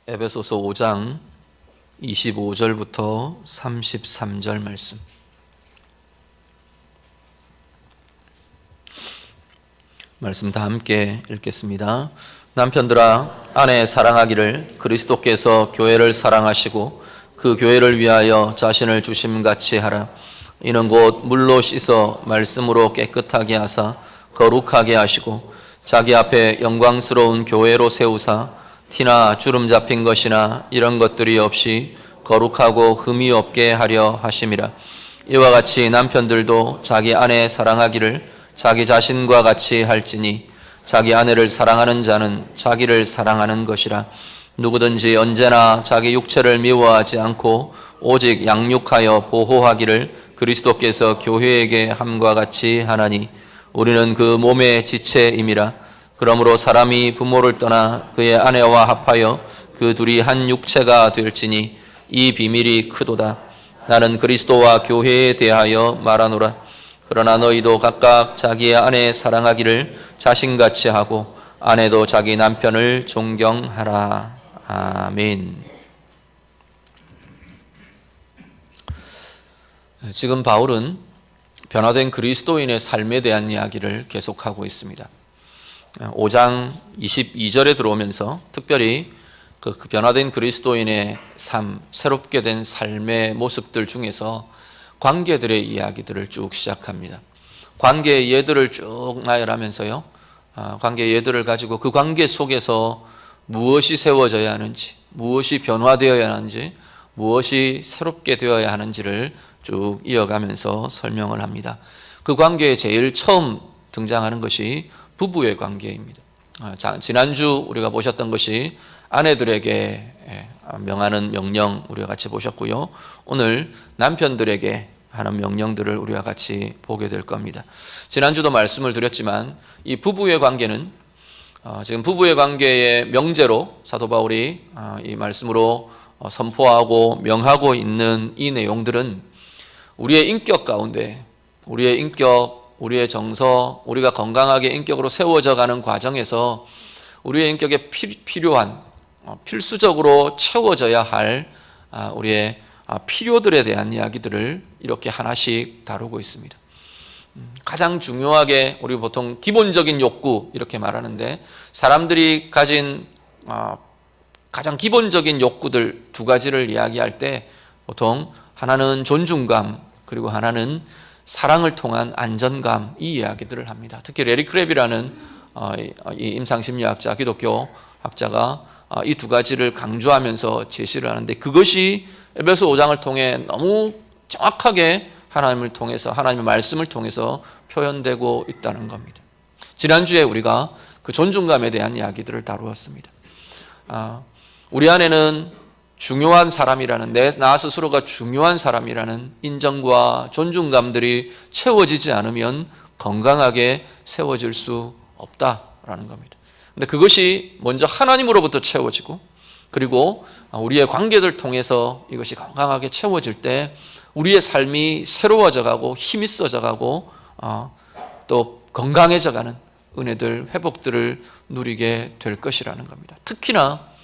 에베소서 5장 25절부터 33절 말씀. 말씀 다 함께 읽겠습니다. 남편들아, 아내 사랑하기를 그리스도께서 교회를 사랑하시고 그 교회를 위하여 자신을 주심같이 하라. 이는 곧 물로 씻어 말씀으로 깨끗하게 하사 거룩하게 하시고 자기 앞에 영광스러운 교회로 세우사 티나 주름 잡힌 것이나 이런 것들이 없이 거룩하고 흠이 없게 하려 하심이라. 이와 같이 남편들도 자기 아내 사랑하기를 자기 자신과 같이 할지니 자기 아내를 사랑하는 자는 자기를 사랑하는 것이라. 누구든지 언제나 자기 육체를 미워하지 않고 오직 양육하여 보호하기를 그리스도께서 교회에게 함과 같이 하나니 우리는 그 몸의 지체임이라. 그러므로 사람이 부모를 떠나 그의 아내와 합하여 그 둘이 한 육체가 될지니 이 비밀이 크도다. 나는 그리스도와 교회에 대하여 말하노라. 그러나 너희도 각각 자기의 아내 사랑하기를 자신같이 하고 아내도 자기 남편을 존경하라. 아멘. 지금 바울은 변화된 그리스도인의 삶에 대한 이야기를 계속하고 있습니다. 5장 22절에 들어오면서 특별히 그 변화된 그리스도인의 삶, 새롭게 된 삶의 모습들 중에서 관계들의 이야기들을 쭉 시작합니다. 관계의 예들을 쭉 나열하면서요, 관계의 예들을 가지고 그 관계 속에서 무엇이 세워져야 하는지, 무엇이 변화되어야 하는지, 무엇이 새롭게 되어야 하는지를 쭉 이어가면서 설명을 합니다. 그 관계에 제일 처음 등장하는 것이 부부의 관계입니다. 지난주 우리가 보셨던 것이 아내들에게 명하는 명령 우리가 같이 보셨고요. 오늘 남편들에게 하는 명령들을 우리가 같이 보게 될 겁니다. 지난주도 말씀을 드렸지만 이 부부의 관계는 지금 부부의 관계의 명제로 사도 바울이 이 말씀으로 선포하고 명하고 있는 이 내용들은 우리의 인격 가운데 우리의 인격, 우리의 정서, 우리가 건강하게 인격으로 세워져 가는 과정에서 우리의 인격에 필요한 필수적으로 채워져야 할 우리의 필요들에 대한 이야기들을 이렇게 하나씩 다루고 있습니다. 가장 중요하게 우리 보통 기본적인 욕구 이렇게 말하는데 사람들이 가진 가장 기본적인 욕구들 두 가지를 이야기할 때 보통 하나는 존중감 그리고 하나는 사랑을 통한 안전감 이 이야기들을 합니다. 특히 레리 크랩이라는 이 임상심리학자 기독교 학자가 이 두 가지를 강조하면서 제시를 하는데 그것이 에베소 5장을 통해 너무 정확하게 하나님을 통해서 하나님의 말씀을 통해서 표현되고 있다는 겁니다. 지난주에 우리가 그 존중감에 대한 이야기들을 다루었습니다. 우리 안에는 중요한 사람이라는 나 스스로가 중요한 사람이라는 인정과 존중감들이 채워지지 않으면 건강하게 세워질 수 없다라는 겁니다. 근데 그것이 먼저 하나님으로부터 채워지고 그리고 우리의 관계들 통해서 이것이 건강하게 채워질 때 우리의 삶이 새로워져 가고 힘이 있어져 가고 또 건강해져 가는 은혜들, 회복들을 누리게 될 것이라는 겁니다. 특히나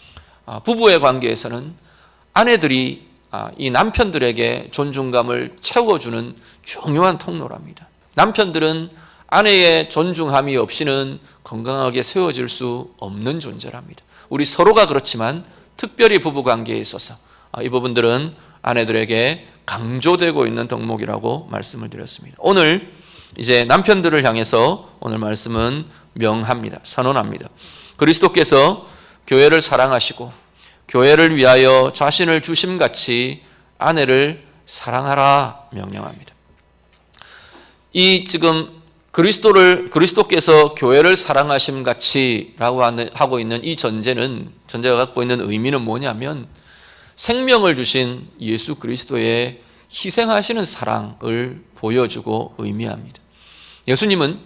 부부의 관계에서는 아내들이 이 남편들에게 존중감을 채워주는 중요한 통로랍니다. 남편들은 아내의 존중함이 없이는 건강하게 세워질 수 없는 존재랍니다. 우리 서로가 그렇지만 특별히 부부관계에 있어서 이 부분들은 아내들에게 강조되고 있는 덕목이라고 말씀을 드렸습니다. 오늘 이제 남편들을 향해서 오늘 말씀은 명합니다. 선언합니다. 그리스도께서 교회를 사랑하시고 교회를 위하여 자신을 주심같이 아내를 사랑하라 명령합니다. 이 지금 그리스도께서 교회를 사랑하심같이라고 하고 있는 이 전제가 갖고 있는 의미는 뭐냐면 생명을 주신 예수 그리스도의 희생하시는 사랑을 보여주고 의미합니다. 예수님은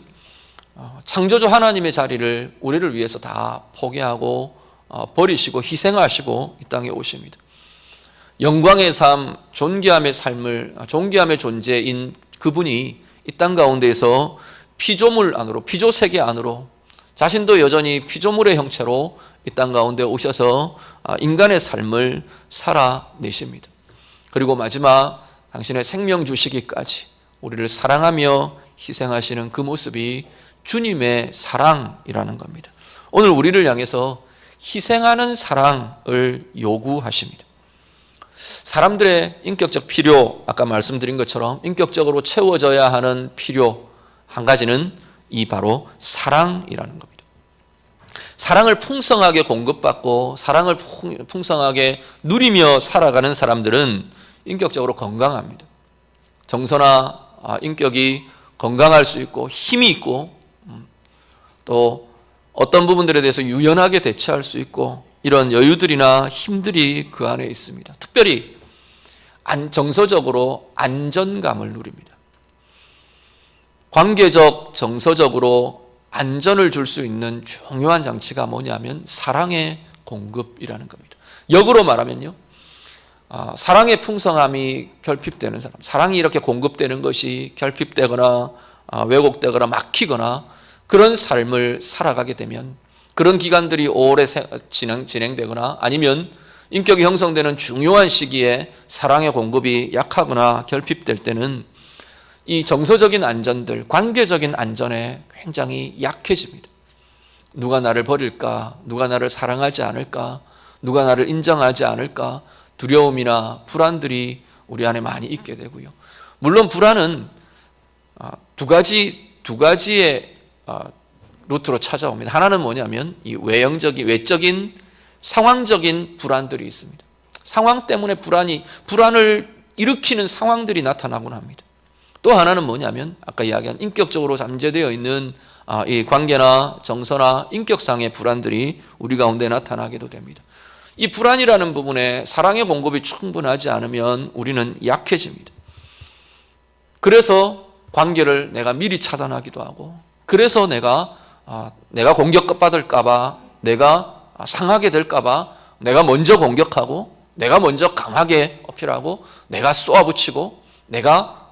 창조주 하나님의 자리를 우리를 위해서 다 포기하고 버리시고 희생하시고 이 땅에 오십니다. 영광의 삶, 존귀함의 삶을 존귀함의 존재인 그분이 이 땅 가운데에서 피조물 안으로, 피조세계 안으로 자신도 여전히 피조물의 형체로 이 땅 가운데 오셔서 인간의 삶을 살아내십니다. 그리고 마지막 당신의 생명 주시기까지 우리를 사랑하며 희생하시는 그 모습이 주님의 사랑이라는 겁니다. 오늘 우리를 향해서 희생하는 사랑을 요구하십니다. 사람들의 인격적 필요, 아까 말씀드린 것처럼 인격적으로 채워져야 하는 필요 한 가지는 이 바로 사랑이라는 겁니다. 사랑을 풍성하게 공급받고 사랑을 풍성하게 누리며 살아가는 사람들은 인격적으로 건강합니다. 정서나 인격이 건강할 수 있고 힘이 있고 또 어떤 부분들에 대해서 유연하게 대처할 수 있고 이런 여유들이나 힘들이 그 안에 있습니다. 특별히 정서적으로 안전감을 누립니다. 관계적, 정서적으로 안전을 줄 수 있는 중요한 장치가 뭐냐면 사랑의 공급이라는 겁니다. 역으로 말하면요, 사랑의 풍성함이 결핍되는 사람, 사랑이 이렇게 공급되는 것이 결핍되거나 왜곡되거나 막히거나 그런 삶을 살아가게 되면, 그런 기간들이 오래 진행되거나 아니면 인격이 형성되는 중요한 시기에 사랑의 공급이 약하거나 결핍될 때는 이 정서적인 안전들, 관계적인 안전에 굉장히 약해집니다. 누가 나를 버릴까? 누가 나를 사랑하지 않을까? 누가 나를 인정하지 않을까? 두려움이나 불안들이 우리 안에 많이 있게 되고요. 물론 불안은 두 가지의 루트로 찾아옵니다. 하나는 뭐냐면 이 외적인 상황적인 불안들이 있습니다. 상황 때문에 불안을 일으키는 상황들이 나타나곤 합니다. 또 하나는 뭐냐면 아까 이야기한 인격적으로 잠재되어 있는 이 관계나 정서나 인격상의 불안들이 우리 가운데 나타나기도 됩니다. 이 불안이라는 부분에 사랑의 공급이 충분하지 않으면 우리는 약해집니다. 그래서 관계를 내가 미리 차단하기도 하고, 그래서 내가 공격받을까 봐, 내가 상하게 될까 봐 내가 먼저 공격하고, 내가 먼저 강하게 어필하고, 내가 쏘아붙이고, 내가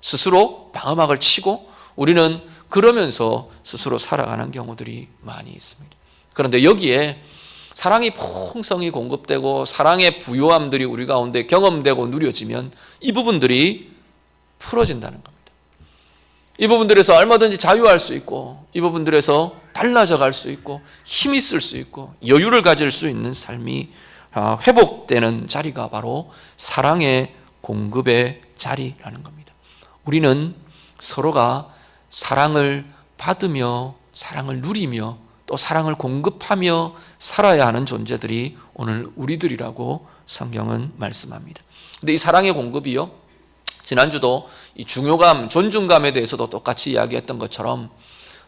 스스로 방어막을 치고, 우리는 그러면서 스스로 살아가는 경우들이 많이 있습니다. 그런데 여기에 사랑이 풍성히 공급되고 사랑의 부요함들이 우리 가운데 경험되고 누려지면 이 부분들이 풀어진다는 겁니다. 이 부분들에서 얼마든지 자유할 수 있고, 이 부분들에서 달라져 갈 수 있고, 힘이 있을 수 있고, 여유를 가질 수 있는 삶이 회복되는 자리가 바로 사랑의 공급의 자리라는 겁니다. 우리는 서로가 사랑을 받으며 사랑을 누리며 또 사랑을 공급하며 살아야 하는 존재들이 오늘 우리들이라고 성경은 말씀합니다. 근데 이 사랑의 공급이요, 지난주도 이 중요감, 존중감에 대해서도 똑같이 이야기했던 것처럼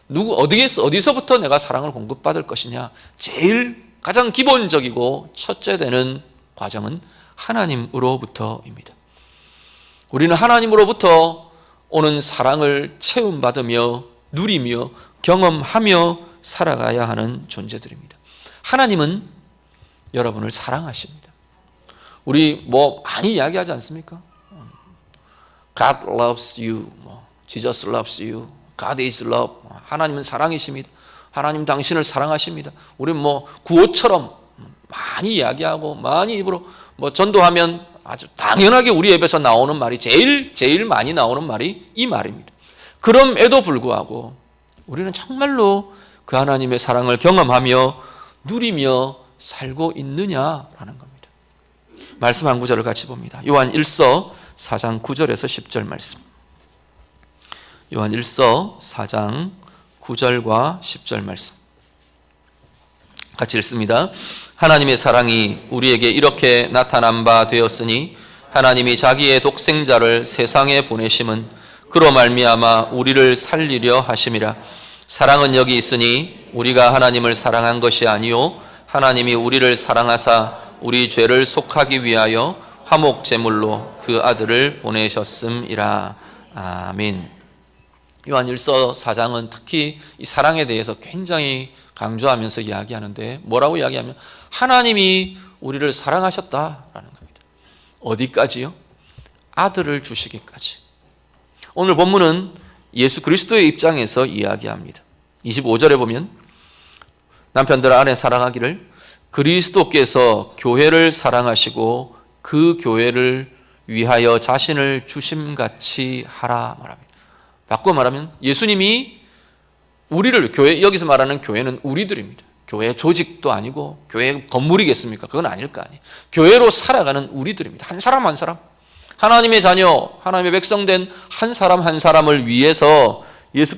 어디서부터 내가 사랑을 공급받을 것이냐, 가장 기본적이고 첫째 되는 과정은 하나님으로부터입니다. 우리는 하나님으로부터 오는 사랑을 체험받으며 누리며 경험하며 살아가야 하는 존재들입니다. 하나님은 여러분을 사랑하십니다. 우리 많이 이야기하지 않습니까? God loves you, Jesus loves you, God is love. 하나님은 사랑이십니다. 하나님 당신을 사랑하십니다. 우리는 구호처럼 많이 이야기하고 많이 입으로 전도하면 아주 당연하게 우리 입에서 나오는 말이 제일 많이 나오는 말이 이 말입니다. 그럼에도 불구하고 우리는 정말로 그 하나님의 사랑을 경험하며 누리며 살고 있느냐라는 겁니다. 말씀 한 구절을 같이 봅니다. 요한 1서 4장 9절에서 10절 말씀. 요한 1서 4장 9절과 10절 말씀 같이 읽습니다. 하나님의 사랑이 우리에게 이렇게 나타난 바 되었으니 하나님이 자기의 독생자를 세상에 보내심은 그로 말미암아 우리를 살리려 하심이라. 사랑은 여기 있으니 우리가 하나님을 사랑한 것이 아니요 하나님이 우리를 사랑하사 우리 죄를 속하기 위하여 화목 제물로 그 아들을 보내셨음이라. 아멘. 요한 1서 4장은 특히 이 사랑에 대해서 굉장히 강조하면서 이야기하는데, 뭐라고 이야기하면 하나님이 우리를 사랑하셨다라는 겁니다. 어디까지요? 아들을 주시기까지. 오늘 본문은 예수 그리스도의 입장에서 이야기합니다. 25절에 보면 남편들 아내 사랑하기를 그리스도께서 교회를 사랑하시고 그 교회를 위하여 자신을 주심같이 하라 말합니다. 바꿔 말하면 예수님이 우리를, 교회, 여기서 말하는 교회는 우리들입니다. 교회 조직도 아니고 교회 건물이겠습니까? 그건 아닐 거 아니에요. 교회로 살아가는 우리들입니다. 한 사람 한 사람, 하나님의 자녀, 하나님의 백성된 한 사람 한 사람을 위해서 예수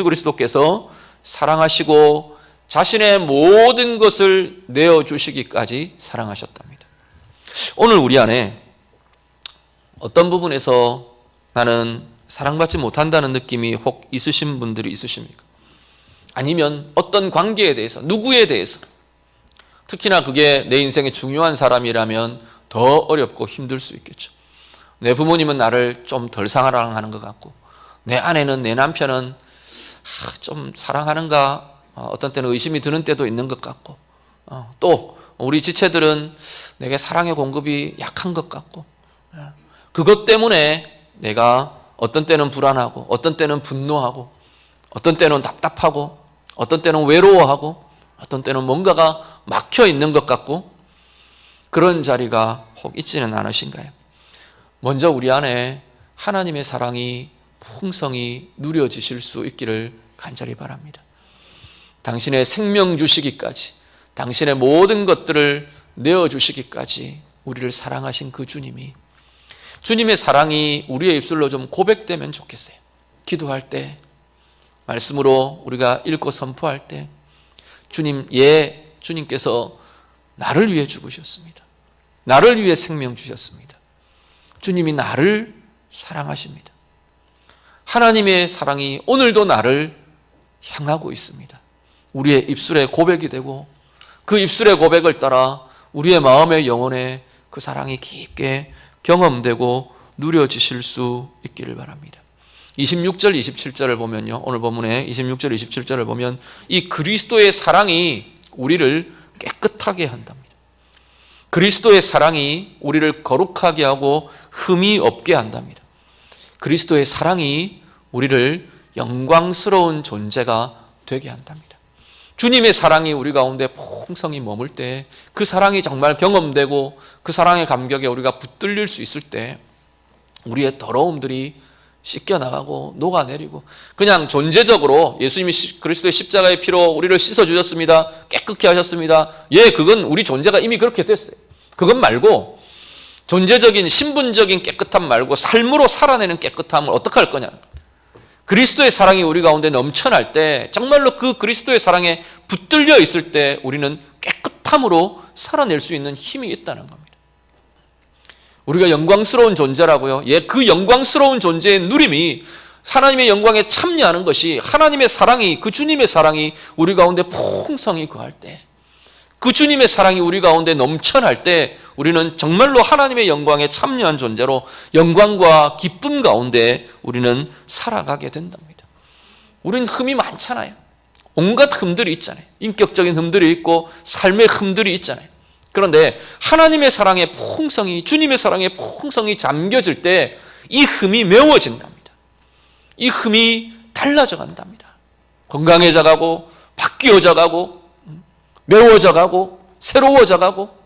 그리스도께서 사랑하시고 자신의 모든 것을 내어주시기까지 사랑하셨답니다. 오늘 우리 안에 어떤 부분에서 나는 사랑받지 못한다는 느낌이 혹 있으신 분들이 있으십니까? 아니면 어떤 관계에 대해서, 누구에 대해서, 특히나 그게 내 인생에 중요한 사람이라면 더 어렵고 힘들 수 있겠죠. 내 부모님은 나를 좀 덜 사랑하는 것 같고, 내 아내는, 내 남편은 좀 사랑하는가, 어떤 때는 의심이 드는 때도 있는 것 같고, 또 우리 지체들은 내게 사랑의 공급이 약한 것 같고, 그것 때문에 내가 어떤 때는 불안하고, 어떤 때는 분노하고, 어떤 때는 답답하고, 어떤 때는 외로워하고, 어떤 때는 뭔가가 막혀 있는 것 같고, 그런 자리가 혹 있지는 않으신가요? 먼저 우리 안에 하나님의 사랑이 풍성히 누려지실 수 있기를 간절히 바랍니다. 당신의 생명 주시기까지, 당신의 모든 것들을 내어주시기까지 우리를 사랑하신 그 주님이, 주님의 사랑이 우리의 입술로 좀 고백되면 좋겠어요. 기도할 때, 말씀으로 우리가 읽고 선포할 때, 주님께서 나를 위해 죽으셨습니다. 나를 위해 생명 주셨습니다. 주님이 나를 사랑하십니다. 하나님의 사랑이 오늘도 나를 향하고 있습니다. 우리의 입술에 고백이 되고, 그 입술의 고백을 따라 우리의 마음의 영혼에 그 사랑이 깊게 경험되고 누려지실 수 있기를 바랍니다. 26절, 27절을 보면요, 오늘 본문에 26절, 27절을 보면 이 그리스도의 사랑이 우리를 깨끗하게 한답니다. 그리스도의 사랑이 우리를 거룩하게 하고 흠이 없게 한답니다. 그리스도의 사랑이 우리를 영광스러운 존재가 되게 한답니다. 주님의 사랑이 우리 가운데 풍성히 머물 때, 그 사랑이 정말 경험되고 그 사랑의 감격에 우리가 붙들릴 수 있을 때 우리의 더러움들이 씻겨나가고 녹아내리고, 그냥 존재적으로 예수님이 그리스도의 십자가의 피로 우리를 씻어주셨습니다, 깨끗게 하셨습니다, 그건 우리 존재가 이미 그렇게 됐어요. 그건 말고 존재적인 신분적인 깨끗함 말고 삶으로 살아내는 깨끗함을 어떻게 할 거냐. 그리스도의 사랑이 우리 가운데 넘쳐날 때, 정말로 그 그리스도의 사랑에 붙들려 있을 때 우리는 깨끗함으로 살아낼 수 있는 힘이 있다는 겁니다. 우리가 영광스러운 존재라고요. 그 영광스러운 존재의 누림이, 하나님의 영광에 참여하는 것이, 하나님의 사랑이, 그 주님의 사랑이 우리 가운데 풍성히 거할 때, 그 주님의 사랑이 우리 가운데 넘쳐날 때 우리는 정말로 하나님의 영광에 참여한 존재로 영광과 기쁨 가운데 우리는 살아가게 된답니다. 우리는 흠이 많잖아요. 온갖 흠들이 있잖아요. 인격적인 흠들이 있고 삶의 흠들이 있잖아요. 그런데 하나님의 사랑의 풍성이, 주님의 사랑의 풍성이 잠겨질 때 이 흠이 메워진답니다. 이 흠이 달라져 간답니다. 건강해져 가고, 바뀌어져 가고, 메워져 가고, 새로워져 가고,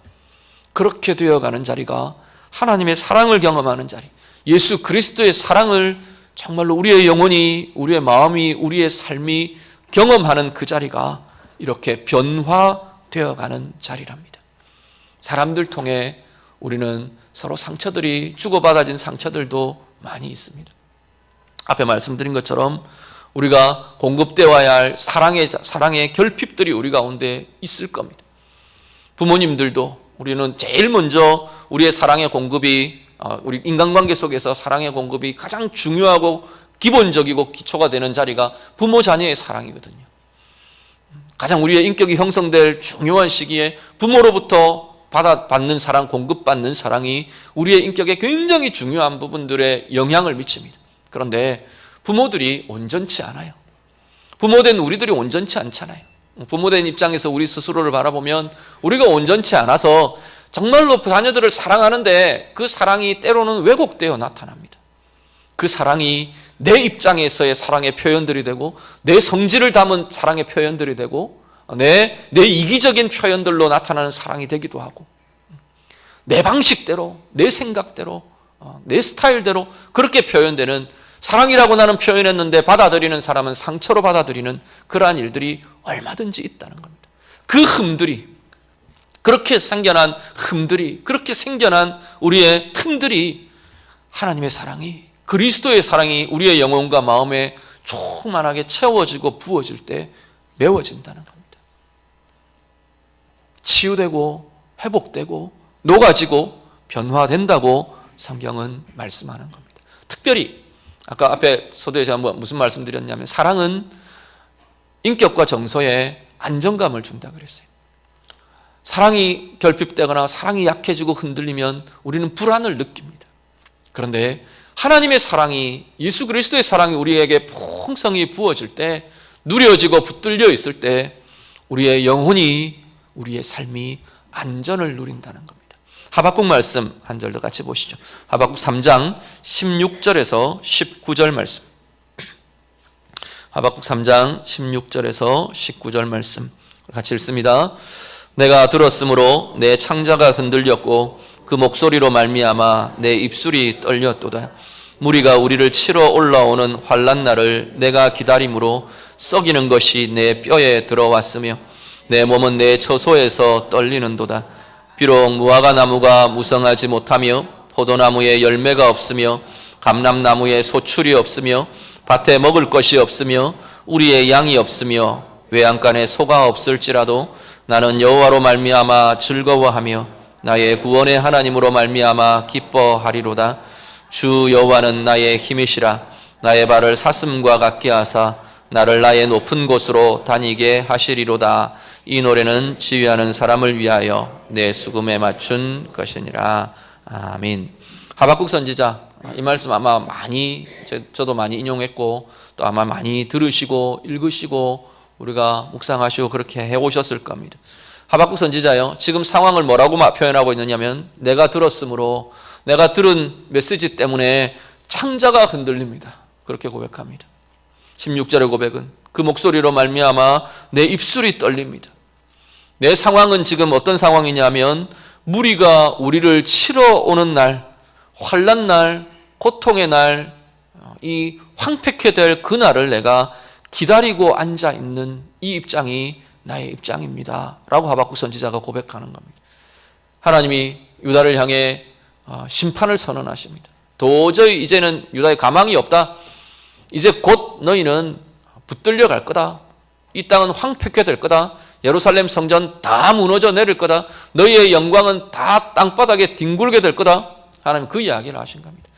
그렇게 되어가는 자리가 하나님의 사랑을 경험하는 자리, 예수 그리스도의 사랑을 정말로 우리의 영혼이, 우리의 마음이, 우리의 삶이 경험하는 그 자리가 이렇게 변화되어가는 자리랍니다. 사람들 통해 우리는 서로 상처들이, 주고받아진 상처들도 많이 있습니다. 앞에 말씀드린 것처럼 우리가 공급되어야 할 사랑의 결핍들이 우리 가운데 있을 겁니다. 부모님들도, 우리는 제일 먼저 우리의 사랑의 공급이, 우리 인간관계 속에서 사랑의 공급이 가장 중요하고 기본적이고 기초가 되는 자리가 부모 자녀의 사랑이거든요. 가장 우리의 인격이 형성될 중요한 시기에 부모로부터 받는 사랑, 공급받는 사랑이 우리의 인격에 굉장히 중요한 부분들에 영향을 미칩니다. 그런데 부모들이 온전치 않아요. 부모된 우리들이 온전치 않잖아요. 부모된 입장에서 우리 스스로를 바라보면 우리가 온전치 않아서 정말로 자녀들을 사랑하는데 그 사랑이 때로는 왜곡되어 나타납니다. 그 사랑이 내 입장에서의 사랑의 표현들이 되고, 내 성질을 담은 사랑의 표현들이 되고, 내 이기적인 표현들로 나타나는 사랑이 되기도 하고, 내 방식대로, 내 생각대로, 내 스타일대로 그렇게 표현되는, 사랑이라고 나는 표현했는데 받아들이는 사람은 상처로 받아들이는 그러한 일들이 얼마든지 있다는 겁니다. 그 흠들이, 그렇게 생겨난 흠들이, 그렇게 생겨난 우리의 틈들이 하나님의 사랑이, 그리스도의 사랑이 우리의 영혼과 마음에 충만하게 채워지고 부어질 때 메워진다는 겁니다. 치유되고 회복되고 녹아지고 변화된다고 성경은 말씀하는 겁니다. 특별히 아까 앞에 서두에 제가 무슨 말씀드렸냐면, 사랑은 인격과 정서에 안정감을 준다 그랬어요. 사랑이 결핍되거나 사랑이 약해지고 흔들리면 우리는 불안을 느낍니다. 그런데 하나님의 사랑이, 예수 그리스도의 사랑이 우리에게 풍성히 부어질 때, 누려지고 붙들려 있을 때 우리의 영혼이, 우리의 삶이 안전을 누린다는 겁니다. 하박국 말씀 한 절 더 같이 보시죠. 하박국 3장 16절에서 19절 말씀. 하박국 3장 16절에서 19절 말씀 같이 읽습니다. 내가 들었으므로 내 창자가 흔들렸고 그 목소리로 말미암아 내 입술이 떨렸도다. 무리가 우리를 치러 올라오는 환난 날을 내가 기다림으로 썩이는 것이 내 뼈에 들어왔으며 내 몸은 내 처소에서 떨리는도다. 비록 무화과 나무가 무성하지 못하며 포도나무에 열매가 없으며 감람나무에 소출이 없으며 밭에 먹을 것이 없으며 우리의 양이 없으며 외양간에 소가 없을지라도 나는 여호와로 말미암아 즐거워하며 나의 구원의 하나님으로 말미암아 기뻐하리로다. 주 여호와는 나의 힘이시라. 나의 발을 사슴과 같게 하사 나를 나의 높은 곳으로 다니게 하시리로다. 이 노래는 지휘하는 사람을 위하여 내 수금에 맞춘 것이니라. 아멘. 하박국 선지자, 이 말씀 아마 많이, 저도 많이 인용했고 또 아마 많이 들으시고 읽으시고 우리가 묵상하시고 그렇게 해오셨을 겁니다. 하박국 선지자요, 지금 상황을 뭐라고 표현하고 있느냐면, 내가 들었으므로, 내가 들은 메시지 때문에 창자가 흔들립니다. 그렇게 고백합니다. 16절의 고백은 그 목소리로 말미암아 내 입술이 떨립니다. 내 상황은 지금 어떤 상황이냐면, 무리가 우리를 치러 오는 날, 환난 날, 고통의 날, 이 황폐케 될 그날을 내가 기다리고 앉아있는 이 입장이 나의 입장입니다 라고 하박국 선지자가 고백하는 겁니다. 하나님이 유다를 향해 심판을 선언하십니다. 도저히 이제는 유다에 가망이 없다. 이제 곧 너희는 붙들려 갈 거다. 이 땅은 황폐케 될 거다. 예루살렘 성전 다 무너져 내릴 거다. 너희의 영광은 다 땅바닥에 뒹굴게 될 거다. 하나님 그 이야기를 하신 겁니다.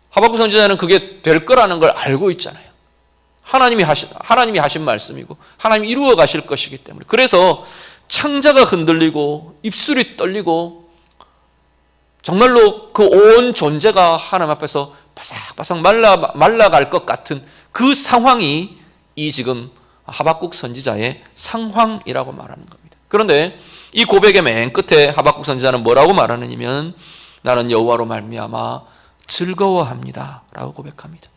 하박국 선지자는 그게 될 거라는 걸 알고 있잖아요. 하나님이 하신 말씀이고 하나님이 이루어 가실 것이기 때문에. 그래서 창자가 흔들리고 입술이 떨리고 정말로 그 온 존재가 하나님 앞에서 바삭바삭 말라갈 것 같은 그 상황이 이 지금 하박국 선지자의 상황이라고 말하는 겁니다. 그런데 이 고백의 맨 끝에 하박국 선지자는 뭐라고 말하느냐면, 나는 여호와로 말미암아 즐거워합니다 라고 고백합니다.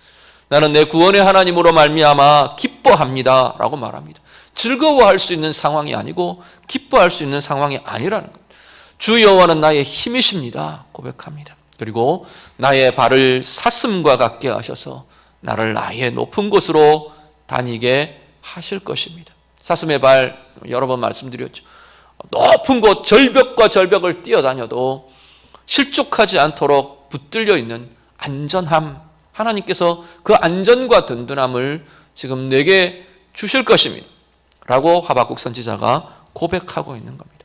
나는 내 구원의 하나님으로 말미암아 기뻐합니다 라고 말합니다. 즐거워할 수 있는 상황이 아니고 기뻐할 수 있는 상황이 아니라는 겁니다. 주 여호와는 나의 힘이십니다 고백합니다. 그리고 나의 발을 사슴과 같게 하셔서 나를 나의 높은 곳으로 다니게 하실 것입니다. 사슴의 발 여러 번 말씀드렸죠. 높은 곳, 절벽과 절벽을 뛰어다녀도 실족하지 않도록 붙들려 있는 안전함, 하나님께서 그 안전과 든든함을 지금 내게 주실 것입니다 라고 하박국 선지자가 고백하고 있는 겁니다.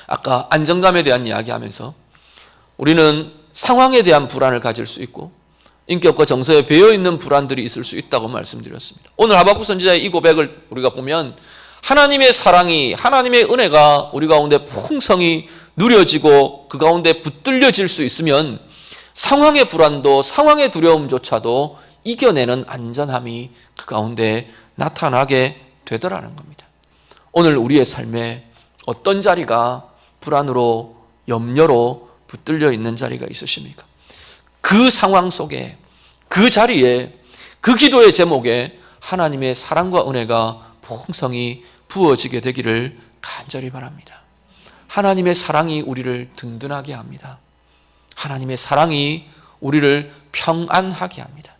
아까 안정감에 대한 이야기하면서 우리는 상황에 대한 불안을 가질 수 있고 인격과 정서에 배어있는 불안들이 있을 수 있다고 말씀드렸습니다. 오늘 하박국 선지자의 이 고백을 우리가 보면 하나님의 사랑이, 하나님의 은혜가 우리 가운데 풍성히 누려지고 그 가운데 붙들려질 수 있으면 상황의 불안도, 상황의 두려움조차도 이겨내는 안전함이 그 가운데 나타나게 되더라는 겁니다. 오늘 우리의 삶에 어떤 자리가 불안으로, 염려로 붙들려 있는 자리가 있으십니까? 그 상황 속에, 그 자리에, 그 기도의 제목에 하나님의 사랑과 은혜가 풍성히 부어지게 되기를 간절히 바랍니다. 하나님의 사랑이 우리를 든든하게 합니다. 하나님의 사랑이 우리를 평안하게 합니다.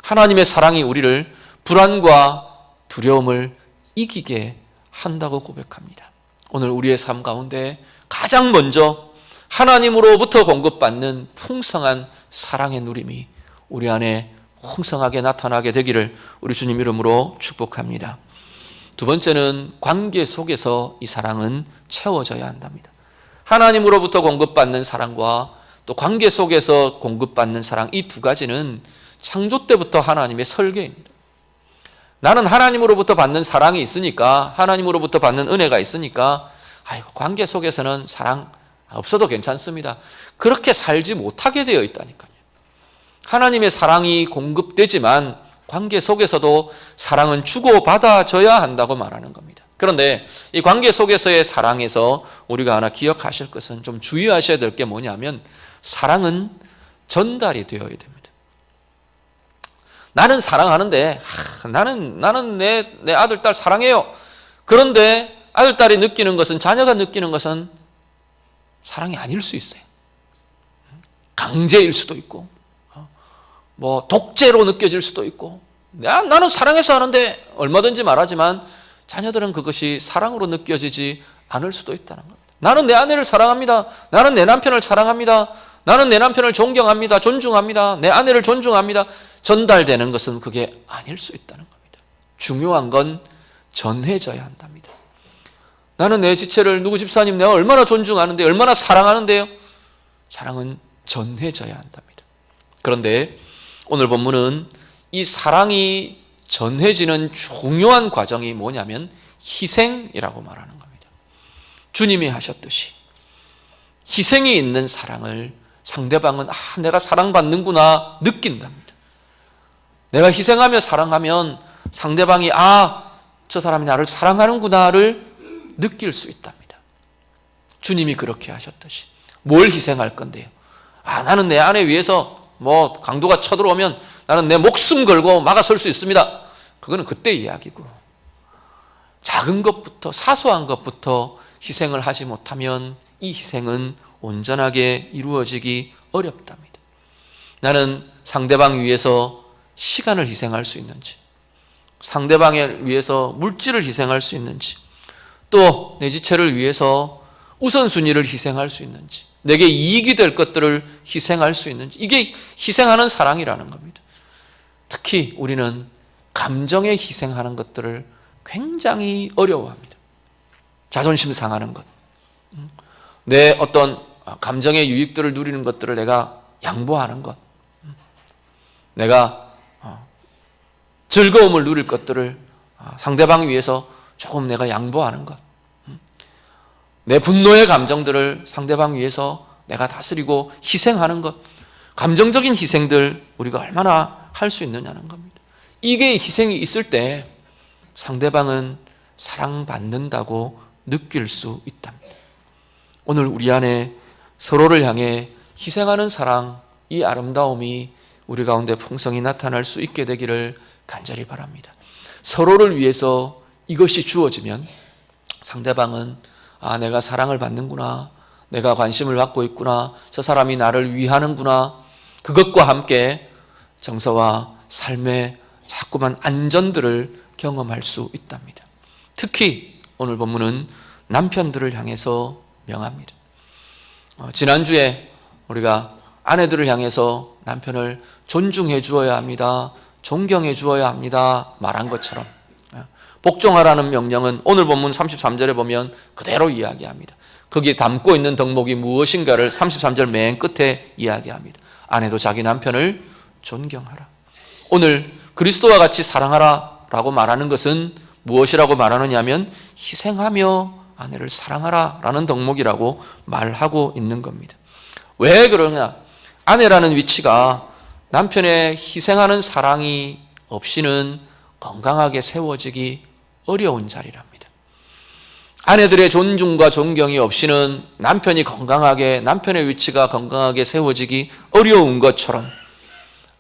하나님의 사랑이 우리를 불안과 두려움을 이기게 한다고 고백합니다. 오늘 우리의 삶 가운데 가장 먼저 하나님으로부터 공급받는 풍성한 사랑의 누림이 우리 안에 풍성하게 나타나게 되기를 우리 주님 이름으로 축복합니다. 두 번째는 관계 속에서 이 사랑은 채워져야 한답니다. 하나님으로부터 공급받는 사랑과 또 관계 속에서 공급받는 사랑, 이 두 가지는 창조 때부터 하나님의 설계입니다. 나는 하나님으로부터 받는 사랑이 있으니까, 하나님으로부터 받는 은혜가 있으니까 관계 속에서는 사랑 없어도 괜찮습니다. 그렇게 살지 못하게 되어 있다니까요. 하나님의 사랑이 공급되지만 관계 속에서도 사랑은 주고받아져야 한다고 말하는 겁니다. 그런데 이 관계 속에서의 사랑에서 우리가 하나 기억하실 것은, 좀 주의하셔야 될 게 뭐냐면, 사랑은 전달이 되어야 됩니다. 나는 사랑하는데, 나는 내 아들, 딸 사랑해요. 그런데 아들, 딸이 느끼는 것은, 자녀가 느끼는 것은 사랑이 아닐 수 있어요. 강제일 수도 있고, 독재로 느껴질 수도 있고, 나는 사랑해서 하는데 얼마든지 말하지만 자녀들은 그것이 사랑으로 느껴지지 않을 수도 있다는 겁니다. 나는 내 아내를 사랑합니다. 나는 내 남편을 사랑합니다. 나는 내 남편을 존경합니다. 존중합니다. 내 아내를 존중합니다. 전달되는 것은 그게 아닐 수 있다는 겁니다. 중요한 건 전해져야 한답니다. 나는 내 지체를, 누구 집사님 내가 얼마나 존중하는데, 얼마나 사랑하는데요. 사랑은 전해져야 한답니다. 그런데 오늘 본문은 이 사랑이 전해지는 중요한 과정이 뭐냐면 희생이라고 말하는 겁니다. 주님이 하셨듯이 희생이 있는 사랑을 상대방은 내가 사랑받는구나 느낀답니다. 내가 희생하며 사랑하면 상대방이 저 사람이 나를 사랑하는구나를 느낄 수 있답니다. 주님이 그렇게 하셨듯이. 뭘 희생할 건데요? 나는 내 아내 위해서 강도가 쳐들어오면 나는 내 목숨 걸고 막아설 수 있습니다. 그거는 그때 이야기고, 작은 것부터, 사소한 것부터 희생을 하지 못하면 이 희생은 온전하게 이루어지기 어렵답니다. 나는 상대방 위해서 시간을 희생할 수 있는지, 상대방을 위해서 물질을 희생할 수 있는지, 또 내 지체를 위해서 우선순위를 희생할 수 있는지, 내게 이익이 될 것들을 희생할 수 있는지, 이게 희생하는 사랑이라는 겁니다. 특히 우리는 감정에 희생하는 것들을 굉장히 어려워합니다. 자존심 상하는 것, 내 어떤 감정의 유익들을 누리는 것들을 내가 양보하는 것, 내가 즐거움을 누릴 것들을 상대방 위해서 조금 내가 양보하는 것, 내 분노의 감정들을 상대방 위해서 내가 다스리고 희생하는 것, 감정적인 희생들 우리가 얼마나 할 수 있느냐는 겁니다. 이게 희생이 있을 때 상대방은 사랑받는다고 느낄 수 있답니다. 오늘 우리 안에 서로를 향해 희생하는 사랑, 이 아름다움이 우리 가운데 풍성히 나타날 수 있게 되기를 간절히 바랍니다. 서로를 위해서 이것이 주어지면 상대방은 내가 사랑을 받는구나, 내가 관심을 받고 있구나, 저 사람이 나를 위하는구나, 그것과 함께 정서와 삶의 자꾸만 안전들을 경험할 수 있답니다. 특히 오늘 본문은 남편들을 향해서 명합니다. 지난주에 우리가 아내들을 향해서 남편을 존중해 주어야 합니다, 존경해 주어야 합니다 말한 것처럼, 복종하라는 명령은 오늘 본문 33절에 보면 그대로 이야기합니다. 거기에 담고 있는 덕목이 무엇인가를 33절 맨 끝에 이야기합니다. 아내도 자기 남편을 존경하라. 오늘 그리스도와 같이 사랑하라 라고 말하는 것은 무엇이라고 말하느냐 하면 희생하며 아내를 사랑하라 라는 덕목이라고 말하고 있는 겁니다. 왜 그러냐? 아내라는 위치가 남편의 희생하는 사랑이 없이는 건강하게 세워지기 어려운 자리랍니다. 아내들의 존중과 존경이 없이는 남편이 건강하게, 남편의 위치가 건강하게 세워지기 어려운 것처럼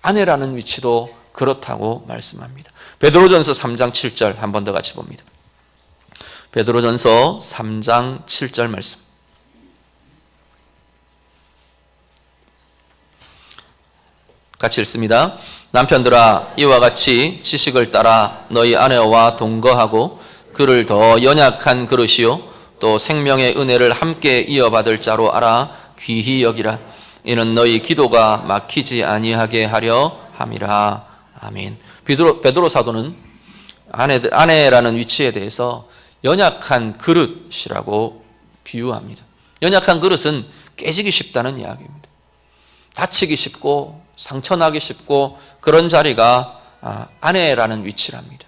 아내라는 위치도 그렇다고 말씀합니다. 베드로전서 3장 7절 한 번 더 같이 봅니다. 베드로전서 3장 7절 말씀. 같이 읽습니다. 남편들아, 이와 같이 지식을 따라 너희 아내와 동거하고 그를 더 연약한 그릇이요 또 생명의 은혜를 함께 이어받을 자로 알아 귀히 여기라. 이는 너희 기도가 막히지 아니하게 하려 함이라. 아멘. 베드로 사도는 아내라는 위치에 대해서 연약한 그릇이라고 비유합니다. 연약한 그릇은 깨지기 쉽다는 이야기입니다. 다치기 쉽고 상처나기 쉽고 그런 자리가 아내라는 위치랍니다.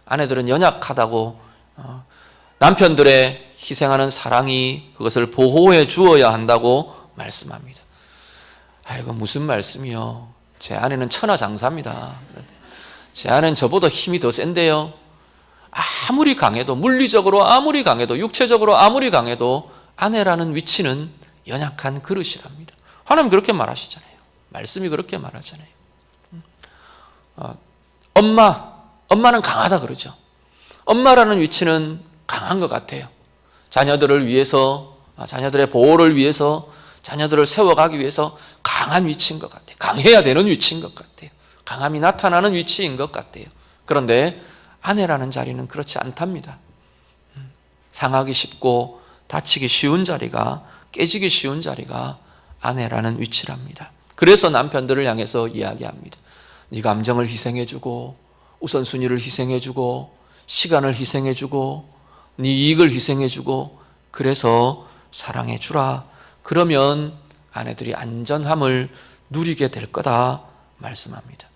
아내들은 연약하다고 남편들의 희생하는 사랑이 그것을 보호해 주어야 한다고 말씀합니다. 아이고 무슨 말씀이요. 제 아내는 천하장사입니다. 제 아내는 저보다 힘이 더 센데요. 아무리 강해도, 물리적으로 아무리 강해도, 육체적으로 아무리 강해도 아내라는 위치는 연약한 그릇이랍니다. 하나님 그렇게 말하시잖아요. 말씀이 그렇게 말하잖아요. 엄마는 강하다 그러죠. 엄마라는 위치는 강한 것 같아요. 자녀들을 위해서, 자녀들의 보호를 위해서, 자녀들을 세워가기 위해서 강한 위치인 것 같아요. 강해야 되는 위치인 것 같아요. 강함이 나타나는 위치인 것 같아요. 그런데 아내라는 자리는 그렇지 않답니다. 상하기 쉽고 다치기 쉬운 자리가, 깨지기 쉬운 자리가 아내라는 위치랍니다. 그래서 남편들을 향해서 이야기합니다. 네 감정을 희생해주고 우선순위를 희생해주고 시간을 희생해주고 네 이익을 희생해주고 그래서 사랑해주라. 그러면 아내들이 안전함을 누리게 될 거다 말씀합니다.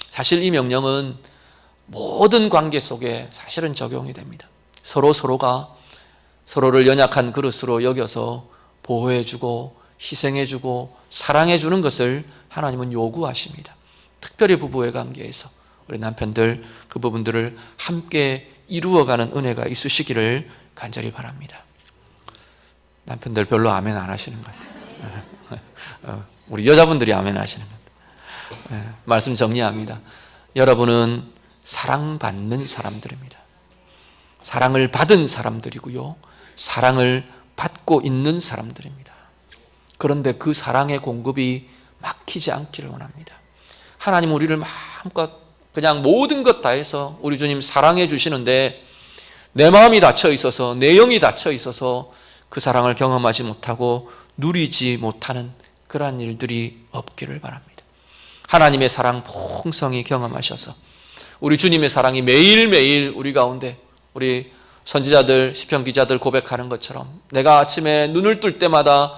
사실 이 명령은 모든 관계 속에 사실은 적용이 됩니다. 서로가 서로를 연약한 그릇으로 여겨서 보호해주고 희생해주고 사랑해주는 것을 하나님은 요구하십니다. 특별히 부부의 관계에서 우리 남편들 그 부분들을 함께 이루어가는 은혜가 있으시기를 간절히 바랍니다. 남편들 별로 아멘 안 하시는 것 같아요. 우리 여자분들이 아멘 하시는 것 같아요. 말씀 정리합니다. 여러분은 사랑받는 사람들입니다. 사랑을 받은 사람들이고요. 사랑을 받고 있는 사람들입니다. 그런데 그 사랑의 공급이 막히지 않기를 원합니다. 하나님 우리를 마음껏 그냥 모든 것 다 해서 우리 주님 사랑해 주시는데 내 마음이 닫혀 있어서 내 영이 닫혀 있어서 그 사랑을 경험하지 못하고 누리지 못하는 그러한 일들이 없기를 바랍니다. 하나님의 사랑 풍성히 경험하셔서 우리 주님의 사랑이 매일매일 우리 가운데 우리 선지자들, 시편 기자들 고백하는 것처럼 내가 아침에 눈을 뜰 때마다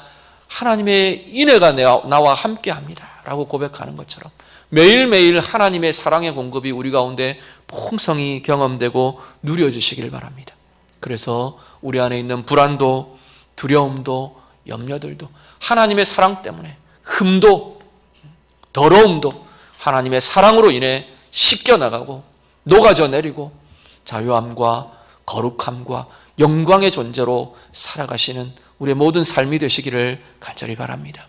하나님의 인애가 나와 함께합니다 라고 고백하는 것처럼 매일매일 하나님의 사랑의 공급이 우리 가운데 풍성히 경험되고 누려지시길 바랍니다. 그래서 우리 안에 있는 불안도 두려움도 염려들도 하나님의 사랑 때문에 흠도 더러움도 하나님의 사랑으로 인해 씻겨나가고 녹아져 내리고 자유함과 거룩함과 영광의 존재로 살아가시는 우리의 모든 삶이 되시기를 간절히 바랍니다.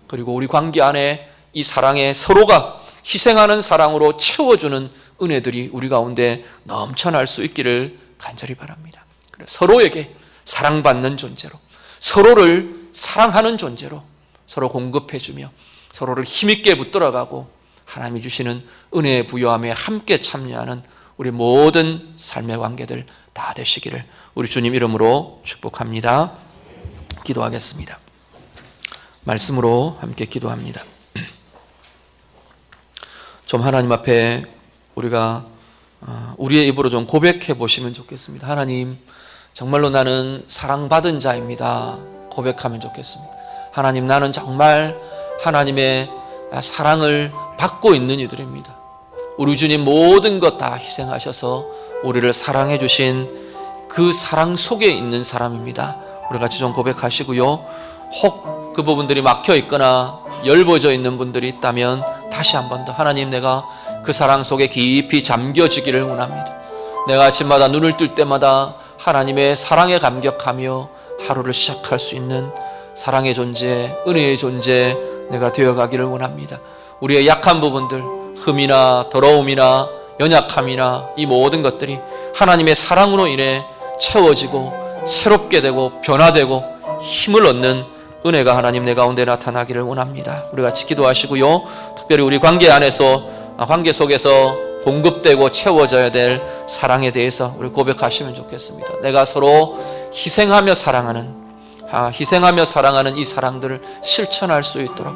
그리고 우리 관계 안에 이 사랑의 서로가 희생하는 사랑으로 채워주는 은혜들이 우리 가운데 넘쳐날 수 있기를 간절히 바랍니다. 서로에게 사랑받는 존재로 서로를 사랑하는 존재로 서로 공급해주며 서로를 힘있게 붙들어가고 하나님이 주시는 은혜의 부요함에 함께 참여하는 우리 모든 삶의 관계들 다 되시기를 우리 주님 이름으로 축복합니다. 기도하겠습니다. 말씀으로 함께 기도합니다. 좀 하나님 앞에 우리가 우리의 입으로 좀 고백해 보시면 좋겠습니다. 하나님, 정말로 나는 사랑받은 자입니다. 고백하면 좋겠습니다. 하나님, 나는 정말 하나님의 사랑을 받고 있는 이들입니다. 우리 주님 모든 것 다 희생하셔서 우리를 사랑해 주신 그 사랑 속에 있는 사람입니다. 우리 같이 좀 고백하시고요. 혹 그 부분들이 막혀 있거나 열버져 있는 분들이 있다면 다시 한 번 더 하나님, 내가 그 사랑 속에 깊이 잠겨지기를 원합니다. 내가 아침마다 눈을 뜰 때마다 하나님의 사랑에 감격하며 하루를 시작할 수 있는 사랑의 존재, 은혜의 존재 내가 되어가기를 원합니다. 우리의 약한 부분들, 흠이나 더러움이나 연약함이나 이 모든 것들이 하나님의 사랑으로 인해 채워지고 새롭게 되고 변화되고 힘을 얻는 은혜가 하나님 내 가운데 나타나기를 원합니다. 우리 같이 기도하시고요. 특별히 우리 관계 안에서 관계 속에서 공급되고 채워져야 될 사랑에 대해서 우리 고백하시면 좋겠습니다. 내가 서로 희생하며 사랑하는 이 사랑들을 실천할 수 있도록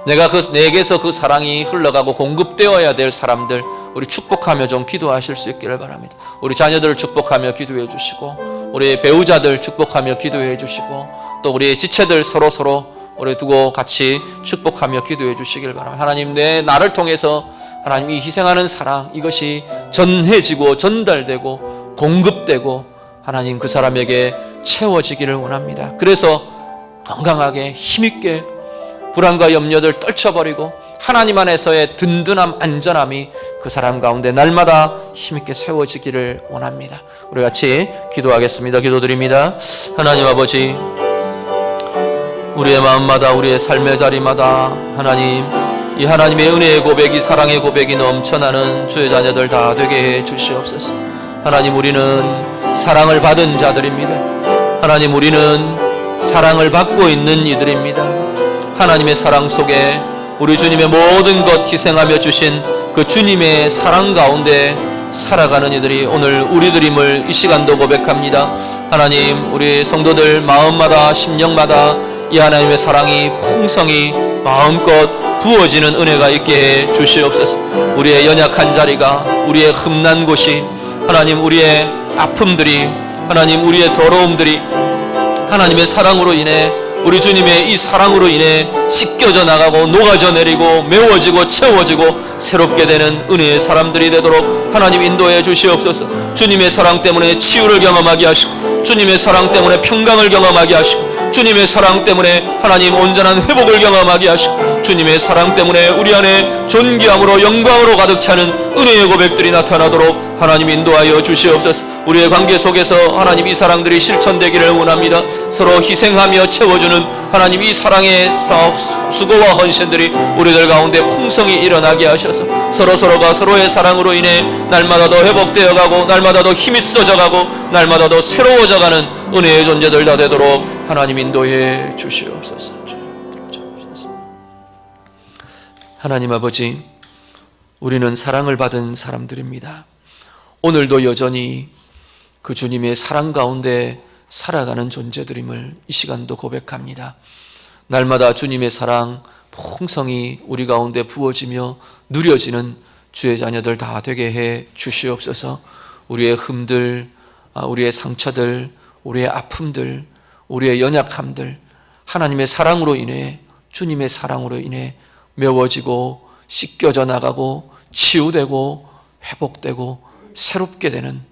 내가 내게서 그 사랑이 흘러가고 공급되어야 될 사람들 우리 축복하며 좀 기도하실 수 있기를 바랍니다. 우리 자녀들을 축복하며 기도해 주시고 우리 배우자들 축복하며 기도해 주시고 또 우리 지체들 서로 우리 두고 같이 축복하며 기도해 주시길 바랍니다. 하나님 나를 통해서 하나님 이 희생하는 사랑 이것이 전해지고 전달되고 공급되고 하나님 그 사람에게 채워지기를 원합니다. 그래서 건강하게 힘있게 불안과 염려를 떨쳐버리고 하나님 안에서의 든든함 안전함이 그 사람 가운데 날마다 힘있게 세워지기를 원합니다. 우리 같이 기도하겠습니다. 기도드립니다. 하나님 아버지, 우리의 마음마다 우리의 삶의 자리마다 하나님 이 하나님의 은혜의 고백이 사랑의 고백이 넘쳐나는 주의 자녀들 다 되게 해 주시옵소서. 하나님 우리는 사랑을 받은 자들입니다. 하나님 우리는 사랑을 받고 있는 이들입니다. 하나님의 사랑 속에 우리 주님의 모든 것 희생하며 주신 그 주님의 사랑 가운데 살아가는 이들이 오늘 우리들임을 이 시간도 고백합니다. 하나님 우리 성도들 마음마다 심령마다 이 하나님의 사랑이 풍성히 마음껏 부어지는 은혜가 있게 해 주시옵소서. 우리의 연약한 자리가 우리의 흠난 곳이 하나님 우리의 아픔들이 하나님 우리의 더러움들이 하나님의 사랑으로 인해 우리 주님의 이 사랑으로 인해 씻겨져 나가고 녹아져 내리고 메워지고 채워지고 새롭게 되는 은혜의 사람들이 되도록 하나님 인도해 주시옵소서. 주님의 사랑 때문에 치유를 경험하게 하시고 주님의 사랑 때문에 평강을 경험하게 하시고 주님의 사랑 때문에 하나님 온전한 회복을 경험하게 하시고 주님의 사랑 때문에 우리 안에 존귀함으로 영광으로 가득 차는 은혜의 고백들이 나타나도록 하나님 인도하여 주시옵소서. 우리의 관계 속에서 하나님 이 사랑들이 실천되기를 원합니다. 서로 희생하며 채워주는 하나님 이 사랑의 수고와 헌신들이 우리들 가운데 풍성히 일어나게 하셔서 서로가 서로의 사랑으로 인해 날마다 더 회복되어 가고 날마다 더 힘이 있어져 가고 날마다 더 새로워져 가는 은혜의 존재들 다 되도록 하나님 인도해 주시옵소서. 하나님 아버지, 우리는 사랑을 받은 사람들입니다. 오늘도 여전히 그 주님의 사랑 가운데 살아가는 존재들임을 이 시간도 고백합니다. 날마다 주님의 사랑 풍성히 우리 가운데 부어지며 누려지는 주의 자녀들 다 되게 해 주시옵소서. 우리의 흠들, 우리의 상처들, 우리의 아픔들, 우리의 연약함들 하나님의 사랑으로 인해 주님의 사랑으로 인해 메워지고 씻겨져 나가고 치유되고 회복되고 새롭게 되는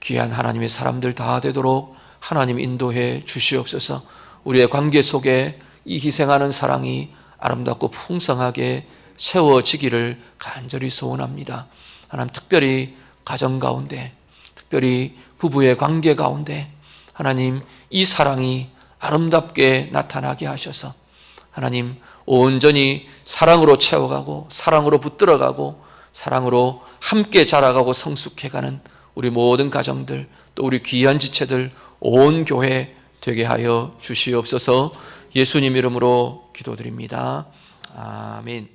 귀한 하나님의 사람들 다 되도록 하나님 인도해 주시옵소서. 우리의 관계 속에 이 희생하는 사랑이 아름답고 풍성하게 채워지기를 간절히 소원합니다. 하나님 특별히 가정 가운데 특별히 부부의 관계 가운데 하나님 이 사랑이 아름답게 나타나게 하셔서 하나님 온전히 사랑으로 채워가고 사랑으로 붙들어가고 사랑으로 함께 자라가고 성숙해가는 우리 모든 가정들 또 우리 귀한 지체들 온 교회 되게 하여 주시옵소서. 예수님 이름으로 기도드립니다. 아멘.